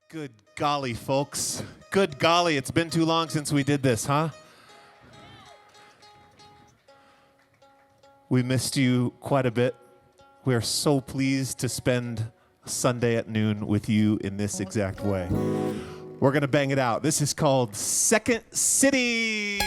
Good golly, folks. Good golly, it's been too long since we did this, huh? We missed you quite a bit. We're so pleased to spend Sunday at noon with you in this exact way. We're going to bang it out. This is called Second City.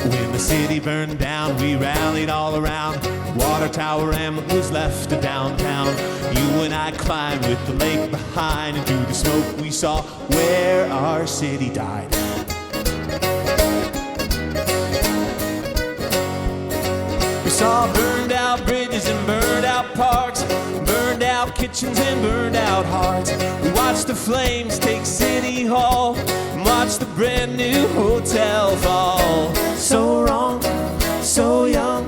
When the city burned down, we rallied all around. Water tower emblem was left to downtown. You and I climbed with the lake behind, and through the smoke we saw where our city died. We saw burned out bridges and burned out parks, burned out kitchens and burned out hearts. We watched the flames take City Hall and watched the brand new hotel fall. So wrong, so young,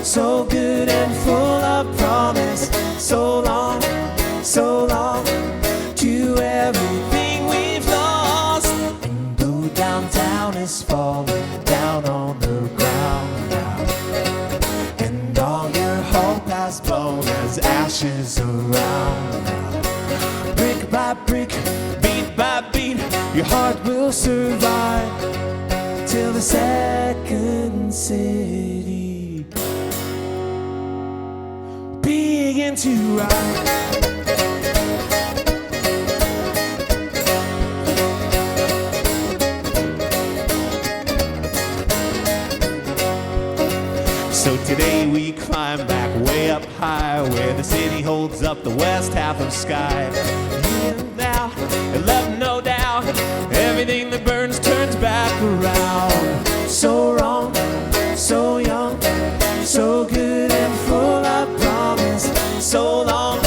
so good and full of promise. So long to everything we've lost. And though downtown is falling down on the ground now, and all your hope has blown as ashes around now, brick by brick, beat by beat, your heart will survive till the second city begin to rise. So today we climb back way up high, where the city holds up the west half of sky. And now, and left no doubt, everything that burns turns back around. So wrong, so young, so good and full of promise. So long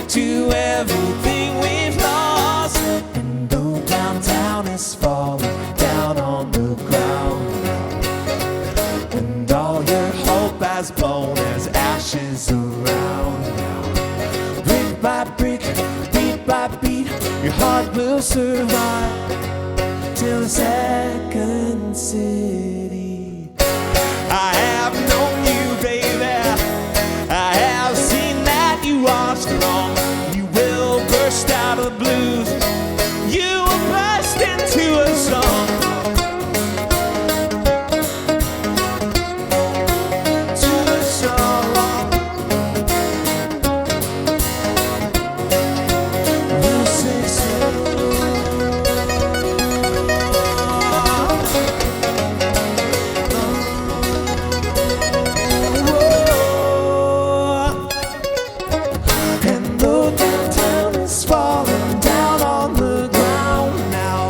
to everything we've lost. And though downtown is falling down on the ground now, and all your hope has blown as ashes around now, brick by brick, beat by beat, your heart will survive till the second city. I have known you, baby. I have seen that you are strong. You will burst out of the blues. You will burst into a song. To a song. We'll say so. Falling down on the ground now,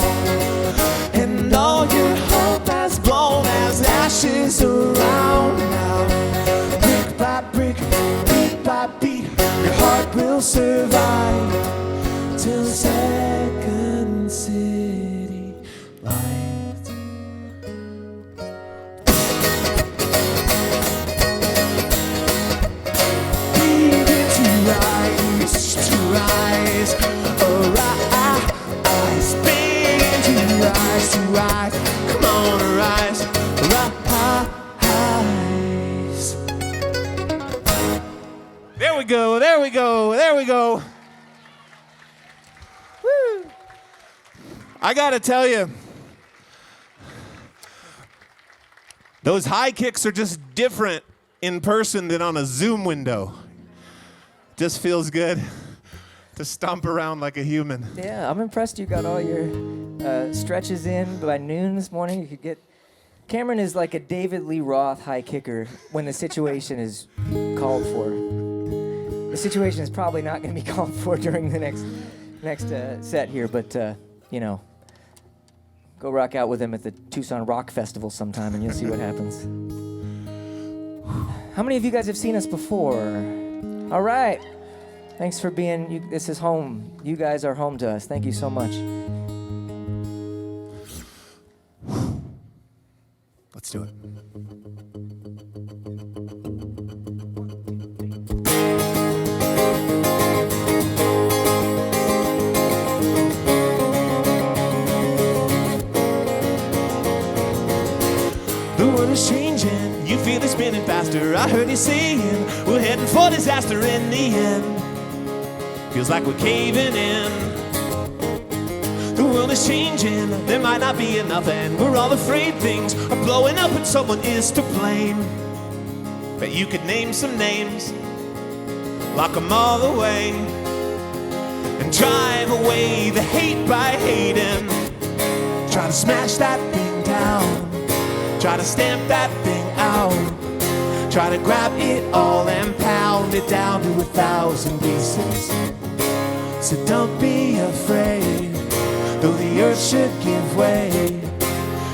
and all your hope has blown as ashes around now. Brick by brick, beat by beat, your heart will survive till the second city light. Begin to rise, to rise, arise, begin to rise, come on, rise, rise. There we go, there we go, there we go. Woo. I gotta tell you, those high kicks are just different in person than on a Zoom window. Just feels good to stomp around like a human. Yeah, I'm impressed you got all your stretches in by noon this morning. You could get... Cameron is like a David Lee Roth high kicker when the situation is called for. The situation is probably not going to be called for during the next set here, but, you know, go rock out with him at the Tucson Rock Festival sometime and you'll see what happens. How many of you guys have seen us before? All right. Thanks for being, this is home. You guys are home to us. Thank you so much. Let's do it. is changing, you feel it's spinning faster. I heard you saying we're heading for disaster in the end. Feels like we're caving in. The world is changing, there might not be enough, and we're all afraid things are blowing up and someone is to blame. Bet you could name some names, lock them all away, and drive away the hate by hating. Try to smash that thing down, try to stamp that thing out, try to grab it all and pound it down to 1,000 pieces. So don't be afraid, though the earth should give way.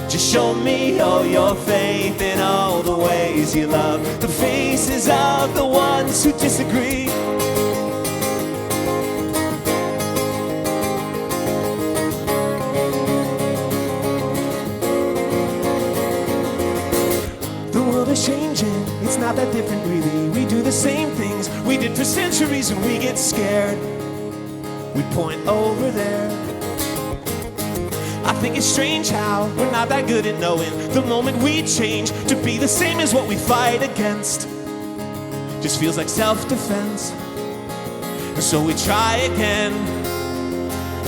Just show me all your faith in all the ways you love the faces of the ones who disagree. The world is changing, it's not that different really. We do the same things we did for centuries, and we get scared. We point over there. I think it's strange how we're not that good at knowing the moment we change to be the same as what we fight against. Just feels like self-defense. And so we try again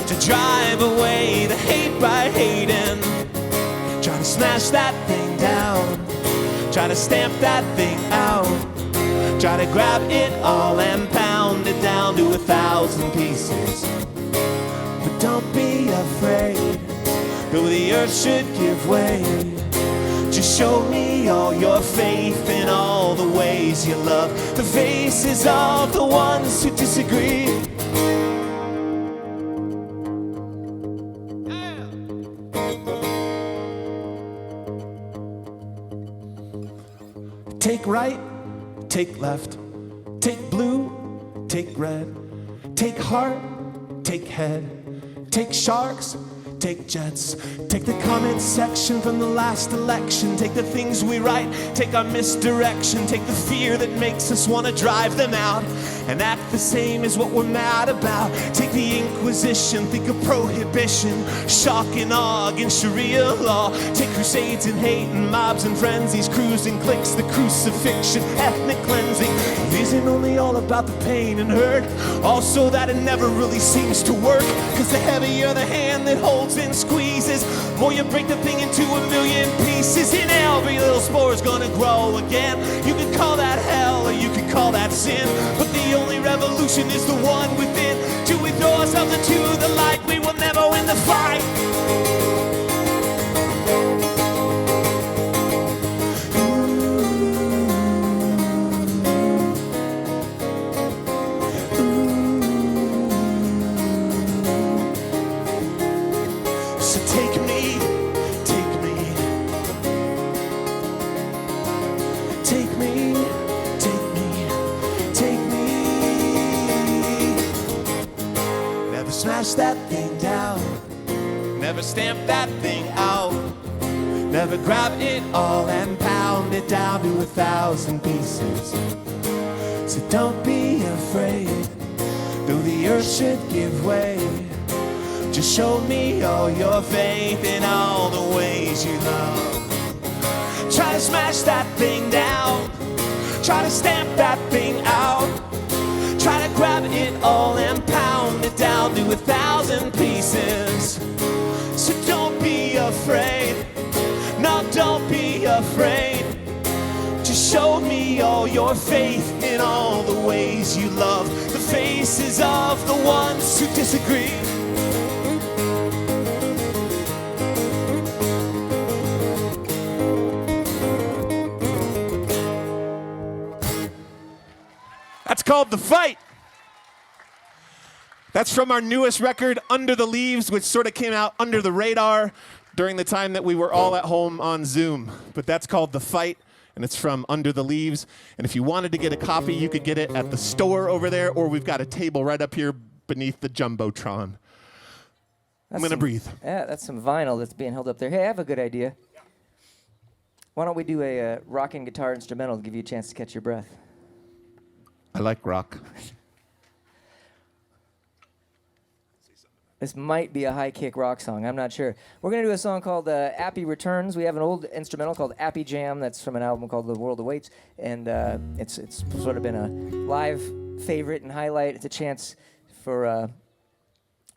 to drive away the hate by hating. Try to smash that thing down, try to stamp that thing out, try to grab it all and pound it down to 1,000 pieces. But don't be afraid, though the earth should give way. Just show me all your faith in all the ways you love the faces of the ones who disagree. Take right, take left, take blue, take red, take heart, take head, take sharks, take jets, take the comment section from the last election, take the things we write, take our misdirection, take the fear that makes us want to drive them out and act the same as what we're mad about. Take the Inquisition, think of prohibition, shock and awe against Sharia law. Take crusades and hate and mobs and frenzies, crews and cliques, the crucifixion, ethnic cleansing. It isn't only all about the pain and hurt, also that it never really seems to work, cause the heavier the hand that holds and squeezes, more you break the thing into a million pieces. In every little spore's gonna grow again. You can call that hell or you can call that sin, but the only revolution is the one within. Till we throw ourselves into the light, we will never win the fight. Smash that thing down, never stamp that thing out, never grab it all and pound it down to 1,000 pieces. So don't be afraid, though the earth should give way. Just show me all your faith in all the ways you love. Try to smash that thing down, try to stamp that thing out, try to grab it all and pound it down to 1,000 pieces. So don't be afraid, no, don't be afraid. Just show me all your faith in all the ways you love the faces of the ones who disagree. That's called The Fight. That's from our newest record, Under the Leaves, which sort of came out under the radar during the time that we were all at home on Zoom. But that's called The Fight, and it's from Under the Leaves. And if you wanted to get a copy, you could get it at the store over there, or we've got a table right up here beneath the Jumbotron. I'm going to breathe. Yeah, that's some vinyl that's being held up there. Hey, I have a good idea. Yeah. Why don't we do a rocking guitar instrumental to give you a chance to catch your breath? I like rock. This might be a high kick rock song. I'm not sure. We're going to do a song called Appy Returns. We have an old instrumental called Appy Jam that's from an album called The World Awaits. And it's sort of been a live favorite and highlight. It's a chance for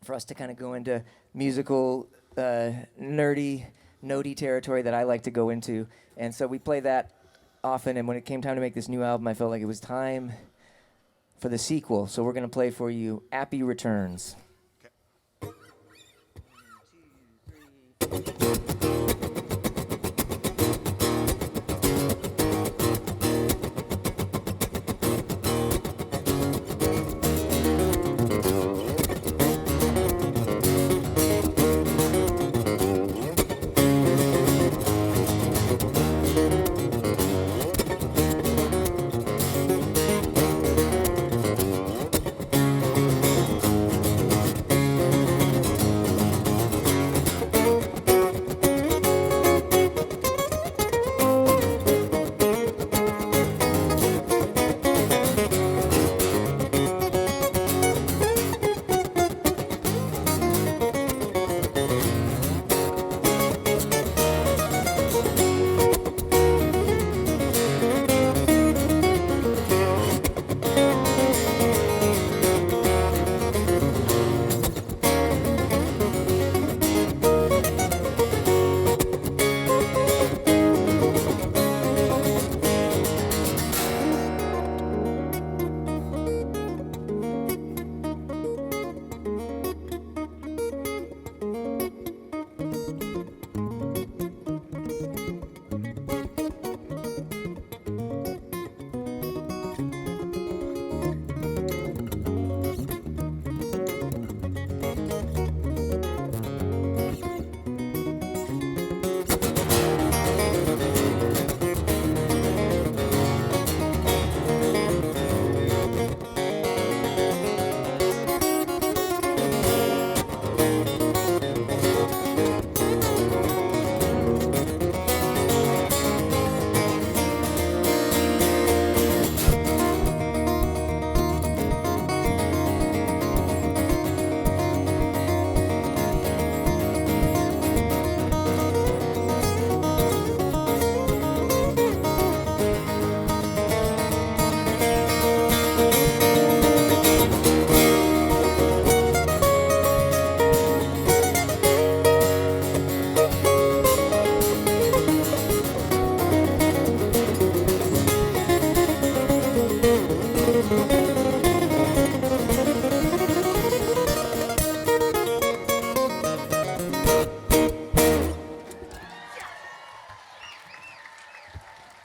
us to kind of go into musical, nerdy, notey territory that I like to go into. And so we play that often. And when it came time to make this new album, I felt like it was time for the sequel. So we're going to play for you Appy Returns.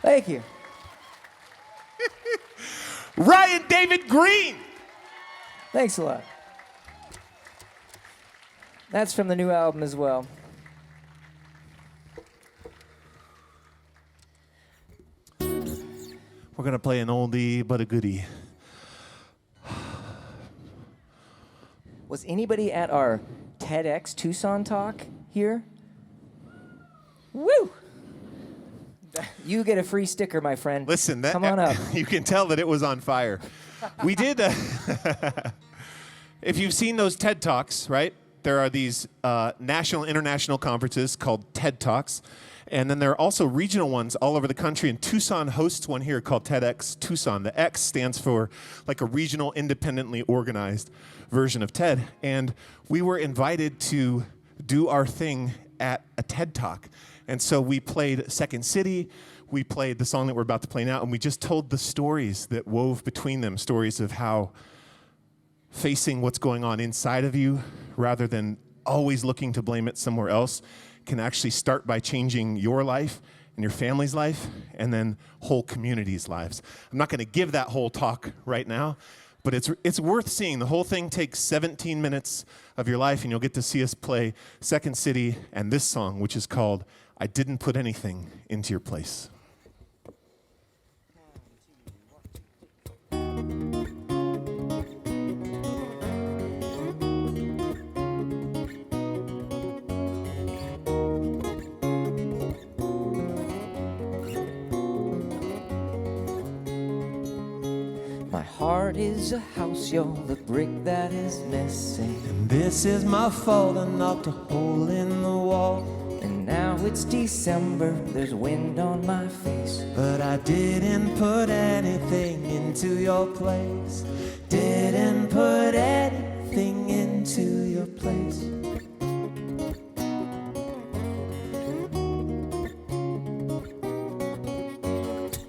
Thank you. Ryan David Green. Thanks a lot. That's from the new album as well. We're going to play an oldie but a goodie. Was anybody at our TEDx Tucson talk here? Woo! You get a free sticker, my friend. Listen, come on up. You can tell that it was on fire. We did. If you've seen those TED Talks, right? There are these national, international conferences called TED Talks. And then there are also regional ones all over the country. And Tucson hosts one here called TEDx Tucson. The X stands for like a regional, independently organized version of TED. And we were invited to do our thing at a TED Talk. And so we played Second City, we played the song that we're about to play now, and we just told the stories that wove between them, stories of how facing what's going on inside of you rather than always looking to blame it somewhere else can actually start by changing your life and your family's life and then whole communities' lives. I'm not going to give that whole talk right now, but it's worth seeing. The whole thing takes 17 minutes of your life, and you'll get to see us play Second City and this song, which is called I Didn't Put Anything Into Your Place. My heart heart is a house, you're the brick that is missing. And this is my fault, I knocked a hole in the wall. And now it's December, there's wind on my face. But I didn't put anything into your place. Didn't put anything into your place.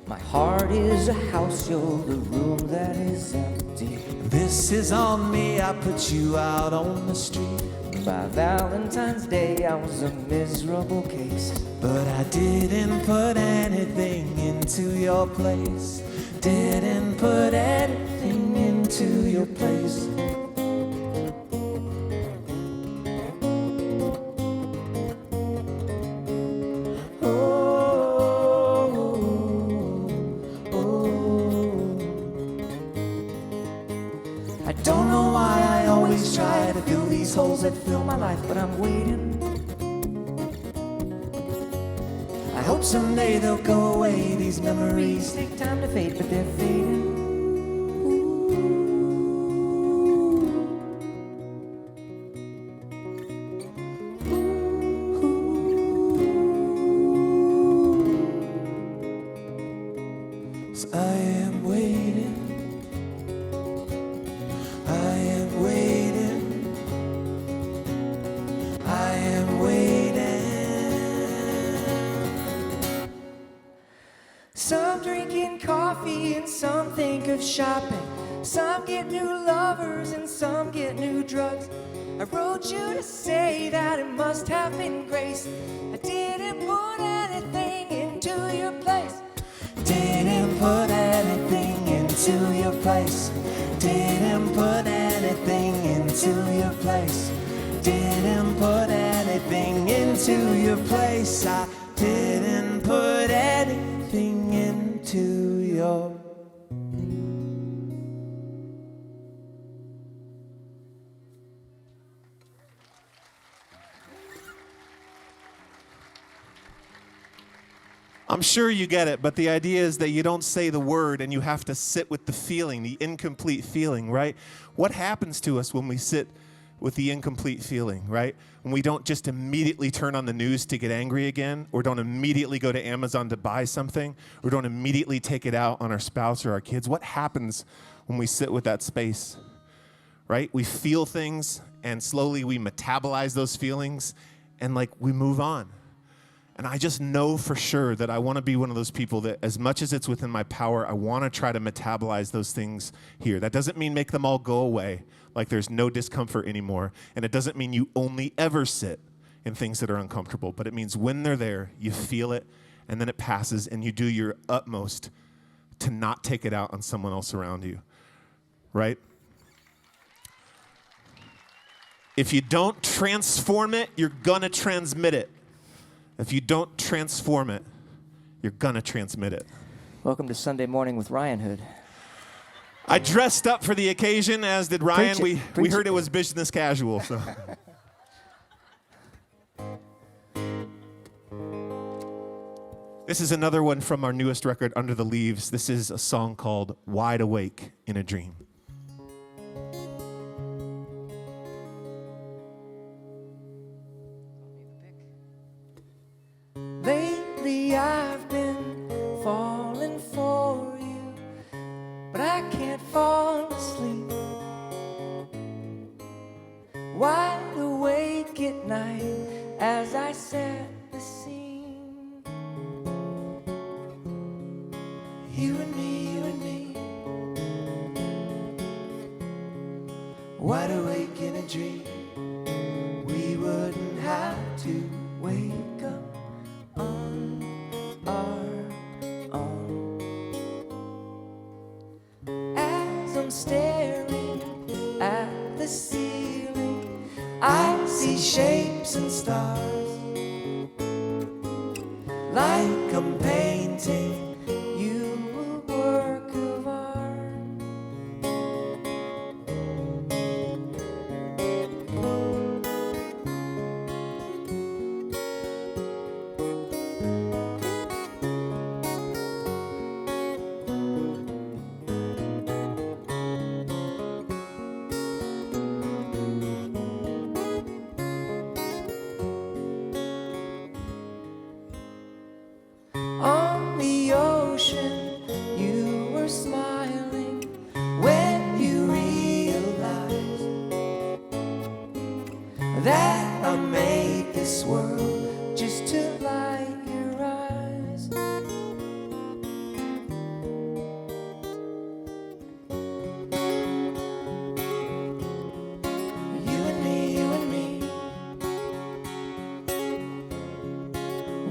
My heart is a house, you're the room that is empty. This is on me, I put you out on the street. By Valentine's Day, I was a miserable case. But I didn't put anything into your place. Didn't put anything into your place. I don't know why I always try to fill these holes that fill my life, but I'm waiting. I hope someday they'll go away. These memories take time to fade, but they're fading. So I am waiting. I am waiting. I am waiting. Some drinking coffee and some think of shopping. Some get new lovers and some get new drugs. I wrote you to say that it must have been grace. I didn't put anything into your place. Didn't put anything into your place. Didn't put anything into your place. Didn't put anything into your place. I didn't put anything into your. I'm sure you get it, but the idea is that you don't say the word and you have to sit with the feeling, the incomplete feeling, right? What happens to us when we sit with the incomplete feeling, right? When we don't just immediately turn on the news to get angry again, or don't immediately go to Amazon to buy something, or don't immediately take it out on our spouse or our kids. What happens when we sit with that space, right? We feel things and slowly we metabolize those feelings and like we move on. And I just know for sure that I want to be one of those people that as much as it's within my power, I want to try to metabolize those things here. That doesn't mean make them all go away, like there's no discomfort anymore. And it doesn't mean you only ever sit in things that are uncomfortable. But it means when they're there, you feel it, and then it passes, and you do your utmost to not take it out on someone else around you, right? If you don't transform it, you're going to transmit it. If you don't transform it, you're going to transmit it. Welcome to Sunday Morning with Ryanhood. I dressed up for the occasion, as did Ryan. We Preach heard it. it was business casual. So. This is another one from our newest record, Under the Leaves. This is a song called Wide Awake in a Dream. Lately I've been falling for you, but I can't fall asleep. Wide awake at night as I set the scene. You and me, you and me. Wide awake in a dream. We wouldn't have to wake up On our own. As I'm staring at the ceiling, I see shapes and stars. Like I'm painting you a work of art.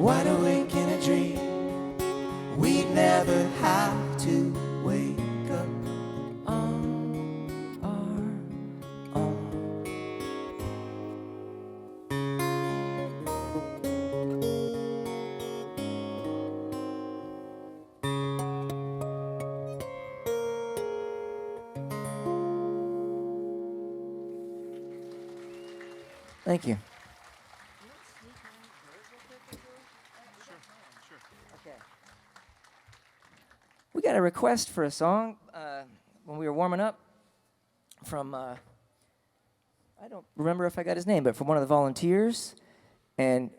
wide awake in a dream. We'd never have to wake up on our own. Thank you. Okay. We got a request for a song when we were warming up from, I don't remember if I got his name, but from one of the volunteers. And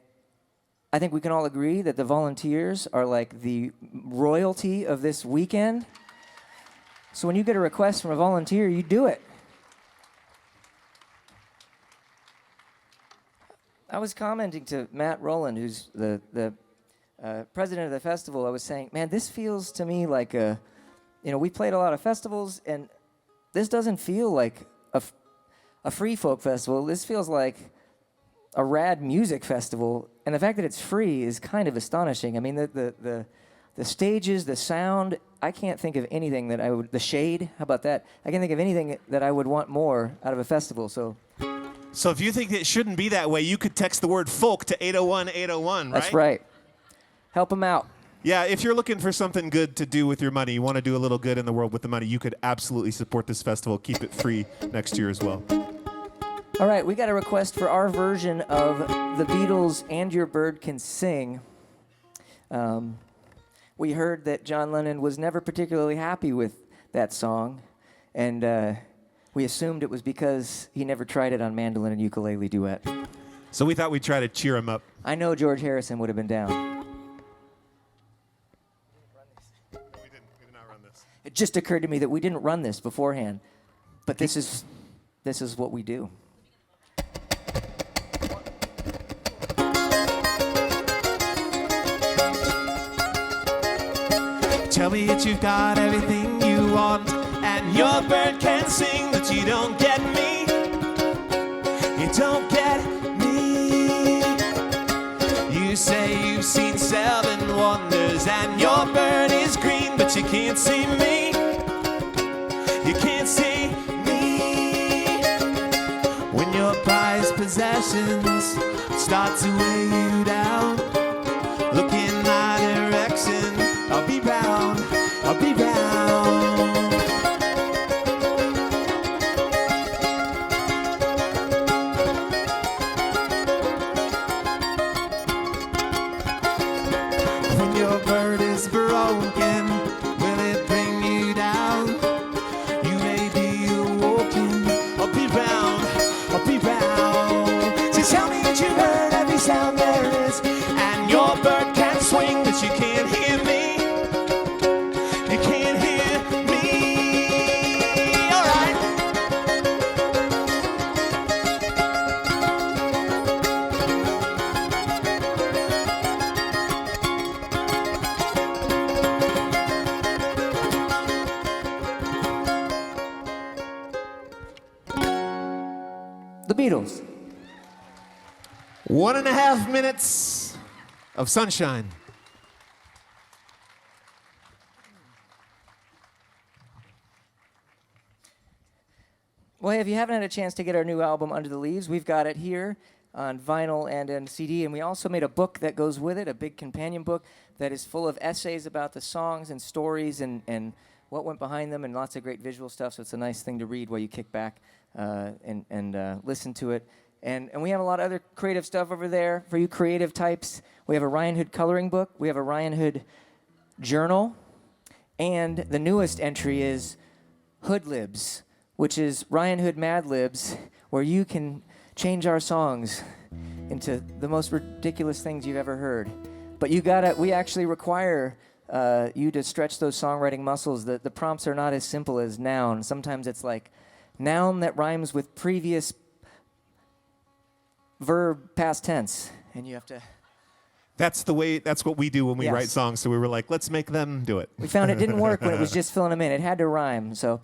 I think we can all agree that the volunteers are like the royalty of this weekend. So when you get a request from a volunteer, you do it. I was commenting to Matt Rowland, who's the president of the festival. I was saying, man, this feels to me like we played a lot of festivals, and this doesn't feel like a free folk festival. This feels like a rad music festival, and the fact that it's free is kind of astonishing. I mean, the stages, the sound, I can't think of anything that I would, the shade, how about that? I can't think of anything that I would want more out of a festival, So if you think it shouldn't be that way, you could text the word folk to 801-801, right? That's right. Help them out. Yeah, if you're looking for something good to do with your money, you want to do a little good in the world with the money, you could absolutely support this festival. Keep it free next year as well. All right, we got a request for our version of the Beatles' And Your Bird Can Sing. We heard that John Lennon was never particularly happy with that song, and we assumed it was because he never tried it on mandolin and ukulele duet. So we thought we'd try to cheer him up. I know George Harrison would have been down. We did not run this. It just occurred to me that we didn't run this beforehand, but this is what we do. Tell me that you've got everything you want, and your bird can sing, but you don't get me. You don't get me. You say you've seen 7 wonders, and your bird is green, but you can't see me. You can't see me. When your prized possessions start to weigh you down, look in my direction, I'll be round, I'll be round. When your bird is broken, will it bring you down? You may be awoken, I'll be round, I'll be round. So tell me that you heard every sound there is, and your bird can swing, but you can't hear me. You can't hear me. All right. The Beatles. 1.5 minutes of sunshine. Well, hey, if you haven't had a chance to get our new album, Under the Leaves, we've got it here on vinyl and in CD, and we also made a book that goes with it, a big companion book that is full of essays about the songs and stories and what went behind them, and lots of great visual stuff, so it's a nice thing to read while you kick back and listen to it. And we have a lot of other creative stuff over there for you creative types. We have a Ryanhood coloring book. We have a Ryanhood journal. And the newest entry is Hood Libs, which is Ryanhood Mad Libs, where you can change our songs into the most ridiculous things you've ever heard. But we actually require you to stretch those songwriting muscles. The prompts are not as simple as noun. Sometimes it's like noun that rhymes with previous verb past tense, and you have to... That's what we do when we Yes. write songs. So we were like, let's make them do it. We found it didn't work when it was just filling them in. It had to rhyme, so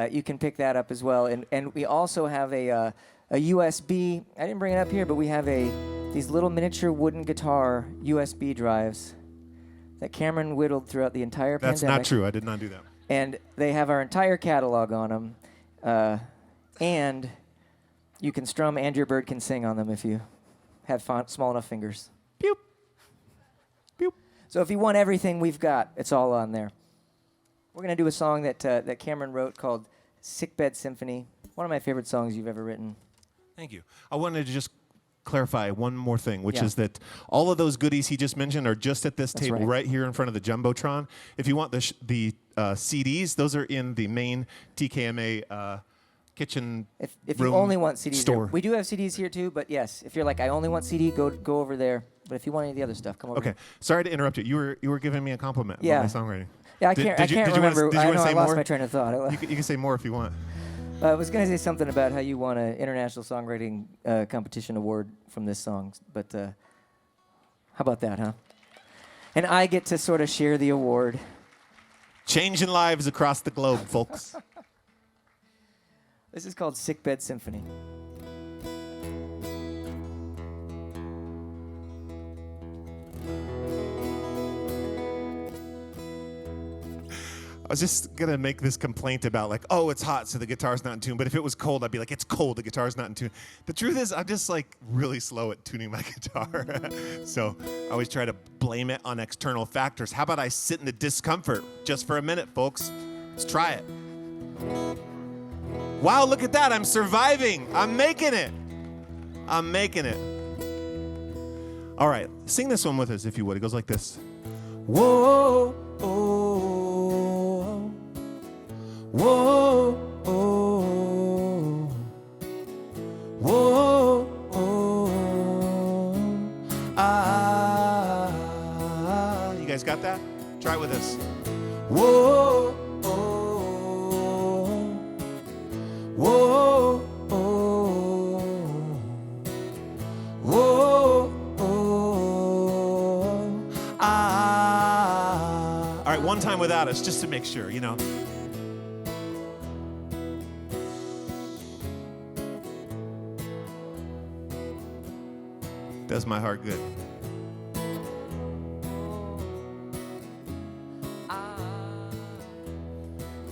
you can pick that up as well. And we also have a USB. I didn't bring it up here, but we have a these little miniature wooden guitar USB drives that Cameron whittled throughout the entire That's pandemic. not true. I did not do that. And they have our entire catalog on them. And you can strum and your bird can sing on them if you have small enough fingers. Pew. Pew. So if you want everything we've got, it's all on there. We're going to do a song that Cameron wrote called Sickbed Symphony. One of my favorite songs you've ever written. Thank you. I wanted to just clarify one more thing, which Yeah. is that all of those goodies he just mentioned are just at this That's table right. right here in front of the Jumbotron. If you want the CDs, those are in the main TKMA kitchen If you room only want CDs, store. we do have CDs here too. But yes, if you're like I only want CD, go over there. But if you want any of the other stuff, come over. Okay. here. Sorry to interrupt you. You were giving me a compliment Yeah. about my songwriting. Yeah, I Did- can't. did I you- can't did you wanna- remember. did you I wanna know I say lost more? my train of thought. You can say more if you want. I was going to say something about how you won an international songwriting competition award from this song, but how about that, huh? And I get to sort of share the award. Changing lives across the globe, folks. This is called Sickbed Symphony. I was just going to make this complaint about like, oh, it's hot, so the guitar's not in tune. But if it was cold, I'd be like, it's cold, the guitar's not in tune. The truth is, I'm just like really slow at tuning my guitar. So I always try to blame it on external factors. How about I sit in the discomfort just for a minute, folks? Let's try it. Wow, look at that. I'm surviving. I'm making it. I'm making it. All right, sing this one with us, if you would. It goes like this. Whoa, oh, whoa, oh, whoa, oh, ah. You guys got that? Try it with us. Whoa, oh, whoa, oh, whoa, oh, ah. All right, one time without us, just to make sure, you know. Does my heart good.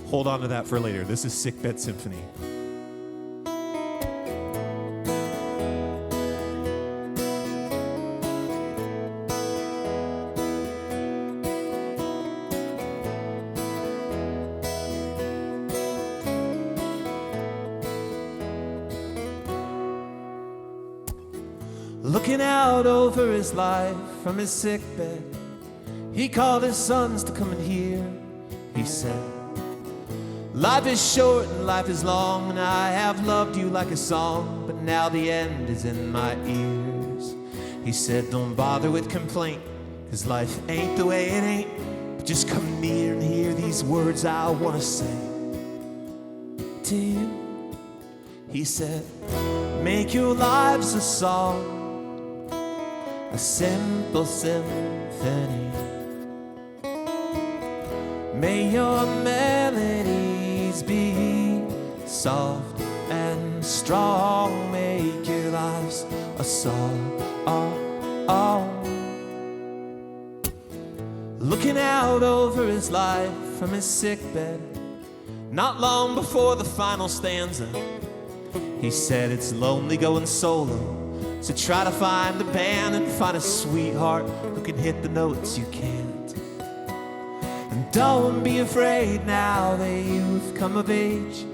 Hold on to that for later. This is Sickbed Symphony. Looking out over his life from his sickbed, he called his sons to come and hear. He said, life is short and life is long, and I have loved you like a song, but now the end is in my ears. He said, don't bother with complaint, 'cause life ain't the way it ain't, but just come near and hear these words I want to say to you. He said, make your lives a song, a simple symphony. May your melodies be soft and strong. Make your lives a song. Looking out over his life from his sickbed, not long before the final stanza, he said it's lonely going solo, so try to find a band and find a sweetheart who can hit the notes you can't. And don't be afraid now that you've come of age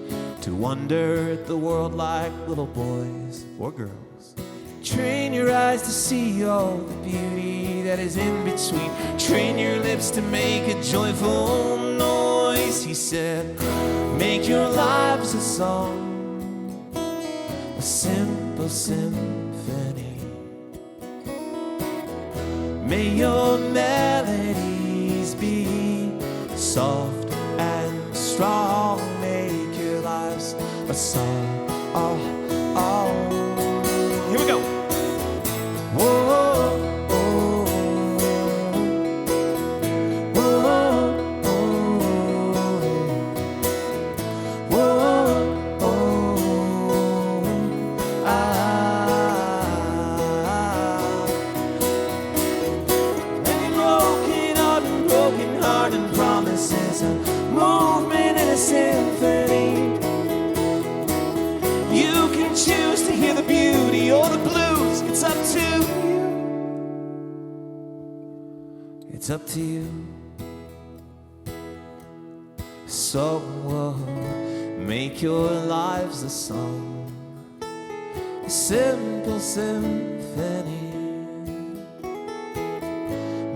to wonder at the world like little boys or girls. Train your eyes to see all the beauty that is in between. Train your lips to make a joyful noise. He said, make your lives a song, a simple symphony. May your melodies be soft and strong. Make your lives a song. Here we go. Whoa, oh, whoa, whoa, whoa, ah. This is a movement and a symphony. You can choose to hear the beauty or the blues. It's up to you. It's up to you. So make your lives a song, a simple symphony.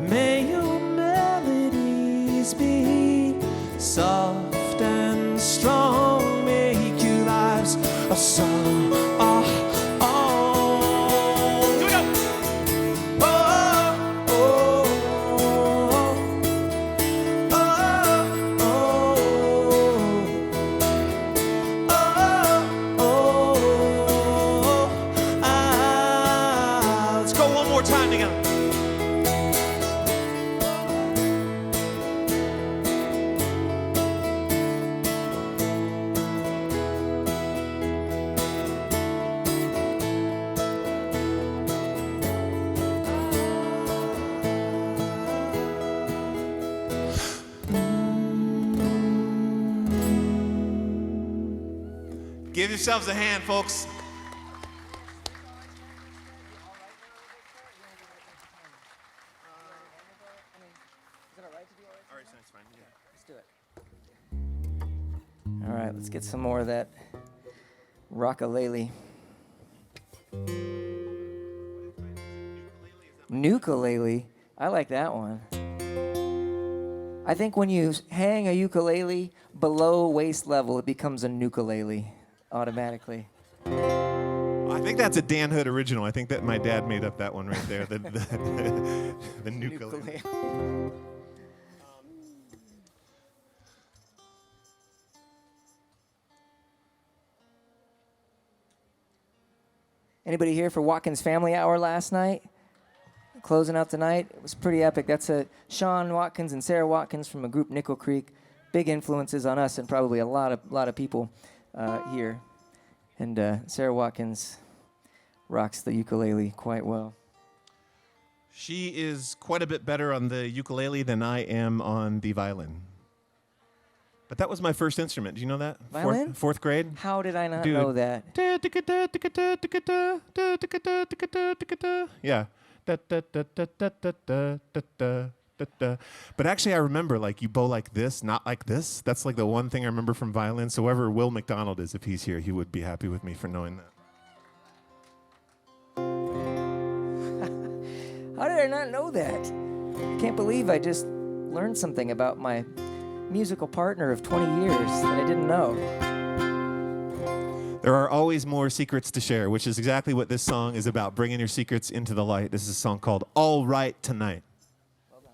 May your melodies be soft and strong. Make your lives a song. Here we go. Let's go one more time together. Give yourselves a hand, folks. All right, let's get some more of that rockalele. Nukulele. I like that one. I think when you hang a ukulele below waist level, it becomes a nukulele automatically. I think that's a Dan Hood original. I think that my dad made up that one right there. The ukulele. Anybody here for Watkins Family Hour last night? Closing out tonight. It was pretty epic. That's Sean Watkins and Sarah Watkins from a group Nickel Creek. Big influences on us and probably a lot of people here. And Sarah Watkins rocks the ukulele quite well. She is quite a bit better on the ukulele than I am on the violin. But that was my first instrument. Do you know that? Violin? Fourth grade. How did I not know that? Yeah. But actually, I remember, like, you bow like this, not like this. That's like the one thing I remember from violin. So whoever Will McDonald is, if he's here, he would be happy with me for knowing that. How did I not know that? I can't believe I just learned something about my musical partner of 20 years that I didn't know. There are always more secrets to share, which is exactly what this song is about, bringing your secrets into the light. This is a song called All Right Tonight. Well done.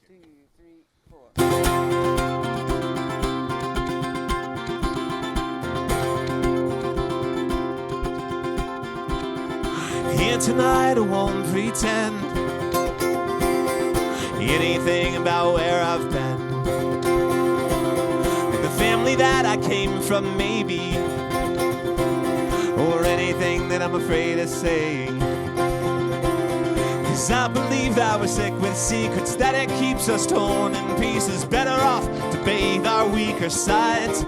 2, 3, 4. Here tonight I won't pretend anything about where I've been. Like the family that I came from, maybe, or anything that I'm afraid of saying. 'Cause I believe that we're sick with secrets, that it keeps us torn in pieces. Better off to bathe our weaker sides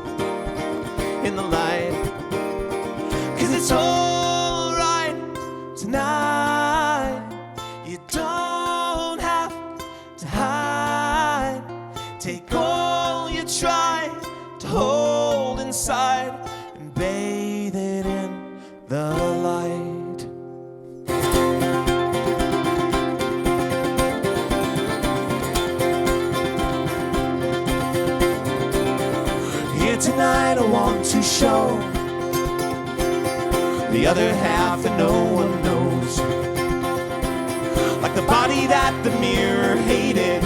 in the light. 'Cause it's all right tonight. You don't have to hide. Take all you try to hold inside and bathe it in the light. Here tonight I want to show the other half that no one knows, like the body that the mirror hated,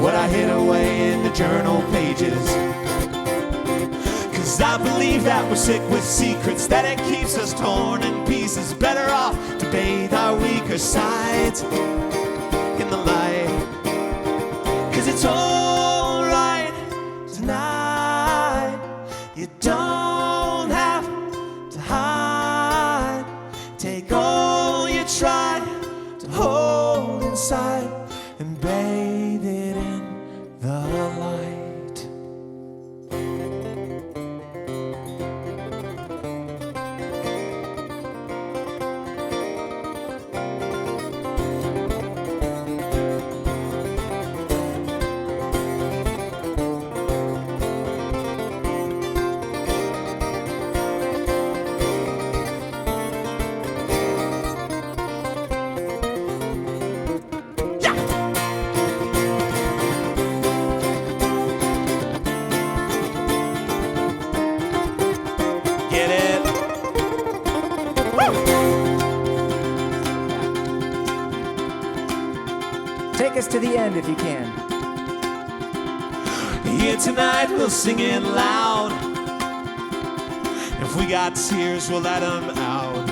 what I hid away in the journal pages. 'Cause I believe that we're sick with secrets, that it keeps us torn in pieces. Better off to bathe our weaker sides in the light. 'Cause it's all right tonight. You don't have to hide. Take all you try to hold inside and bathe it in the Take us to the end if you can. Here tonight we'll sing it loud. If we got tears, we'll let them out.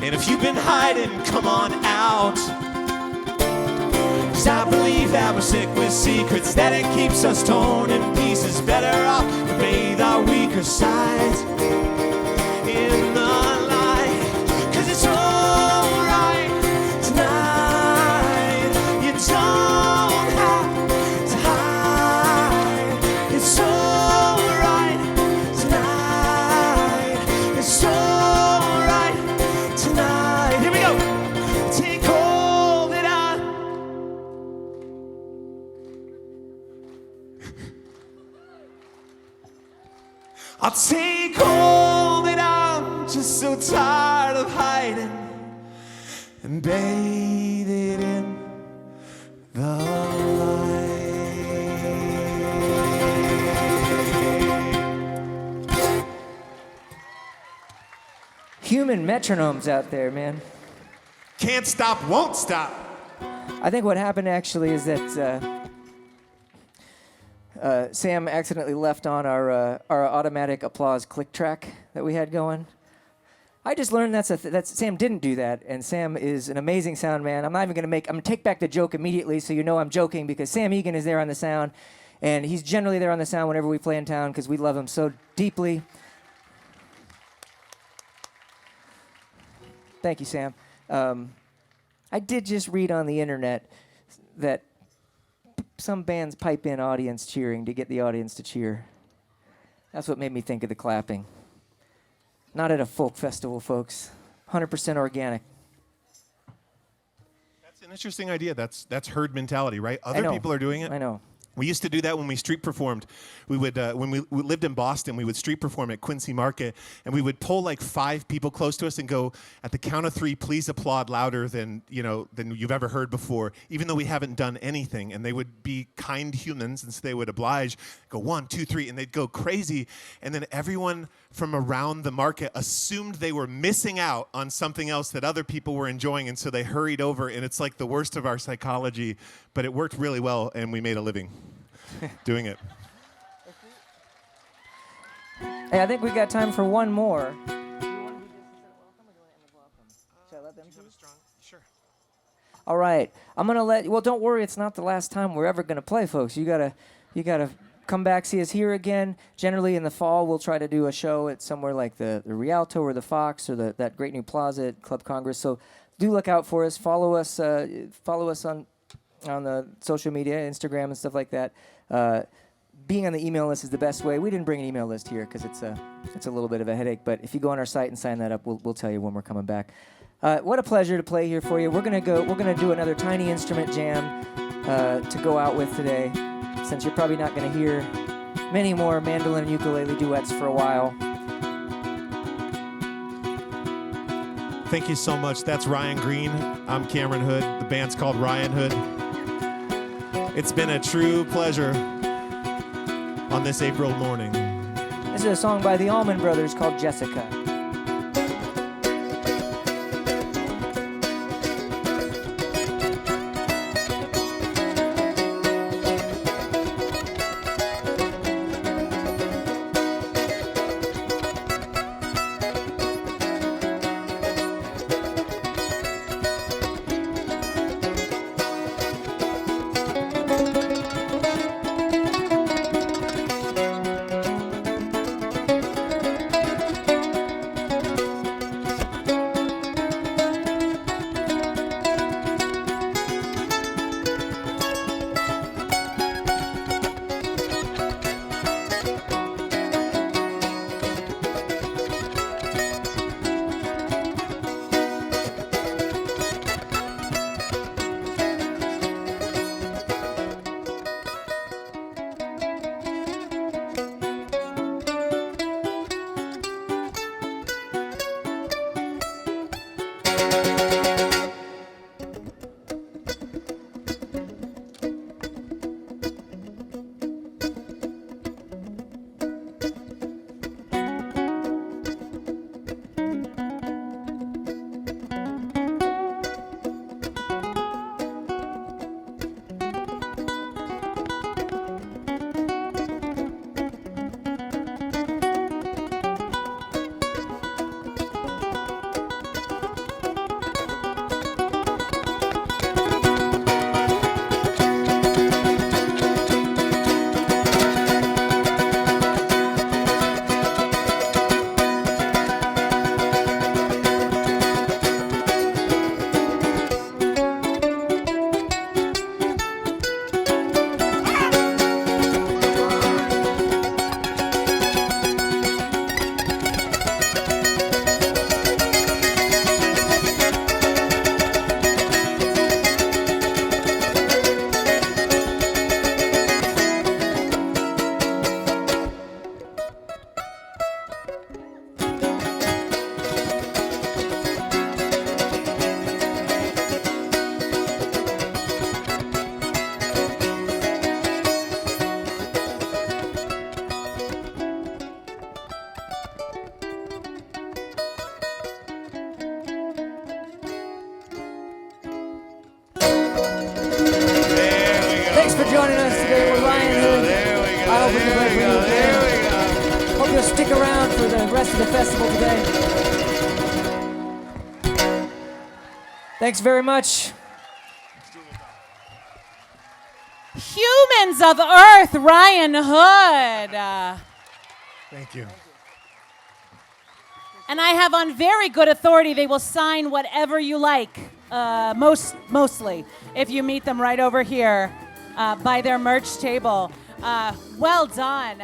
And if you've been hiding, come on out. 'Cause I believe that we're sick with secrets, that it keeps us torn in pieces. Better off to bathe our weaker sides in the light. 'Cause it's alright tonight. You don't have to hide. It's alright tonight. It's alright tonight. Here we go. Take hold that I'll take all that I'm just so tired of hiding and bathe it in the light. Human metronomes out there, man. Can't stop, won't stop. I think what happened actually is that Sam accidentally left on our automatic applause click track that we had going. I just learned that's Sam didn't do that, and Sam is an amazing sound man. I'm not even I'm gonna take back the joke immediately, so you know I'm joking, because Sam Egan is there on the sound, and he's generally there on the sound whenever we play in town because we love him so deeply. Thank you, Sam. I did just read on the internet that some bands pipe in audience cheering to get the audience to cheer. That's what made me think of the clapping. Not at a folk festival, folks. 100% organic. That's an interesting idea. That's herd mentality, right? Other people are doing it. I know. We used to do that when we street performed. We would, when we lived in Boston, we would street perform at Quincy Market, and we would pull like 5 people close to us and go, at the count of 3, please applaud louder than you've ever heard before, even though we haven't done anything. And they would be kind humans, and so they would oblige, go 1, 2, 3, and they'd go crazy. And then everyone from around the market assumed they were missing out on something else that other people were enjoying, and so they hurried over, and it's like the worst of our psychology, but it worked really well, and we made a living doing it. Hey, I think we got time for one more. Should I let them do it? Sure. All right. I'm going to well, don't worry. It's not the last time we're ever going to play, folks. You gotta come back, see us here again. Generally in the fall, we'll try to do a show at somewhere like the Rialto or the Fox or that great new Plaza at Club Congress. So do look out for us. Follow us on the social media, Instagram and stuff like that. Being on the email list is the best way. We didn't bring an email list here because it's a little bit of a headache. But if you go on our site and sign that up, we'll tell you when we're coming back. What a pleasure to play here for you. We're gonna do another tiny instrument jam to go out with today, since you're probably not gonna hear many more mandolin and ukulele duets for a while. Thank you so much. That's Ryan Green. I'm Cameron Hood. The band's called Ryanhood. It's been a true pleasure on this April morning. This is a song by the Allman Brothers called Jessica. joining us today with Ryanhood. There we go. I hope we can There we play go. for you. There we go. Hope you'll stick around for the rest of the festival today. Thanks very much. Humans of Earth, Ryanhood. Thank you. And I have on very good authority they will sign whatever you like, mostly, if you meet them right over here by their merch table. Well done.